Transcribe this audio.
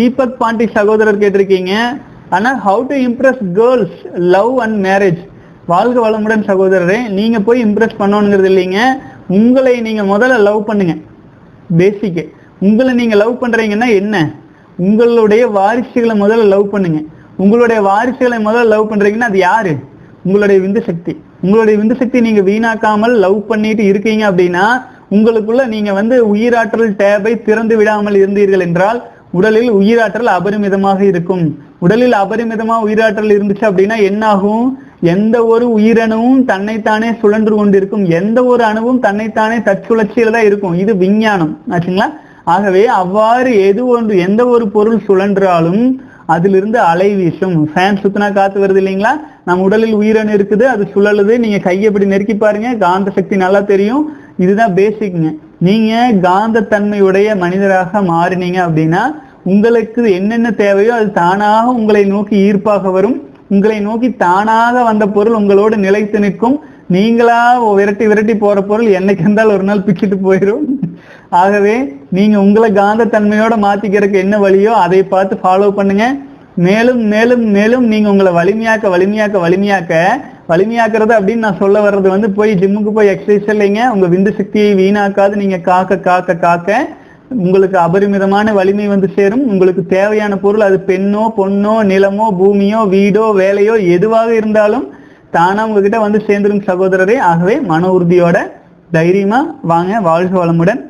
தீபக் பாண்டி சகோதரர் கேட்டிருக்கீங்க. ஆனா how to Impress girls love and marriage. வாழ்க வளமுடன் சகோதரரே. நீங்க போய் இம்ப்ரெஸ் பண்ணணுங்கிறது இல்லைங்க. உங்களை நீங்க முதல்ல லவ் பண்ணுங்க. பேசிக் உங்களை நீங்க லவ் பண்றீங்கன்னா என்ன, உங்களுடைய வாரிசுகளை முதல்ல லவ் பண்ணுங்க. உங்களுடைய வாரிசுகளை முதல்ல லவ் பண்றீங்கன்னா அது யாரு? உங்களுடைய விந்து சக்தி. உங்களுடைய விந்து சக்தி நீங்க வீணாக்காமல் லவ் பண்ணிட்டு இருக்கீங்க அப்படின்னா உங்களுக்குள்ள நீங்க உயிராற்றல் டேபை திறந்து விடாமல் இருந்தீர்கள் என்றால் உடலில் உயிராற்றல் அபரிமிதமாக இருக்கும். உடலில் அபரிமிதமா உயிராற்றல் இருந்துச்சு அப்படின்னா என்ன ஆகும்? எந்த ஒரு உயிரணுவும் தன்னைத்தானே சுழன்று கொண்டிருக்கும். எந்த ஒரு அணுவும் தன்னைத்தானே தற்சுழற்சியில தான் இருக்கும். இது விஞ்ஞானம் ஆச்சுங்களா? ஆகவே அவ்வாறு எந்த ஒரு பொருள் சுழன்றாலும் அதிலிருந்து அலை வீசும். ஃபேன் சுத்தினா காத்து வருது இல்லைங்களா? நம்ம உடலில் உயிரணு இருக்குது, அது சுழலுது. நீங்க கையை எப்படி நெருக்கி பாருங்க, காந்த சக்தி நல்லா தெரியும். இதுதான் பேசிக்ங்க. நீங்க காந்த தன்மையுடைய மனிதராக மாறினீங்க அப்படின்னா உங்களுக்கு என்னென்ன தேவையோ அது தானாக உங்களை நோக்கி ஈர்ப்பாக வரும். உங்களை நோக்கி தானாக வந்த பொருள் உங்களோடு நிலைத்து நிற்கும். நீங்களா விரட்டி விரட்டி போற பொருள் என்னைக்கு இருந்தாலும் ஒரு நாள் பிச்சுட்டு போயிடும். ஆகவே நீங்க உங்களை காந்த தன்மையோட மாத்திக்கிறதுக்கு என்ன வழியோ அதை பார்த்து ஃபாலோ பண்ணுங்க. மேலும் மேலும் மேலும் நீங்க உங்களை வலிமையாக்குறது அப்படின்னு நான் சொல்ல வர்றது போய் ஜிம்முக்கு போய் எக்ஸசைஸ் இல்லைங்க. உங்க விந்து சக்தியை வீணாக்காது நீங்க காக்க காக்க காக்க உங்களுக்கு அபரிமிதமான வலிமை சேரும். உங்களுக்கு தேவையான பொருள் அது பெண்ணோ பொண்ணோ நிலமோ பூமியோ வீடோ வேலையோ எதுவாக இருந்தாலும் தானா உங்ககிட்ட சேர்ந்துரும் சகோதரரே. ஆகவே மன உறுதியோட தைரியமா வாங்க. வாழ்க வளமுடன்.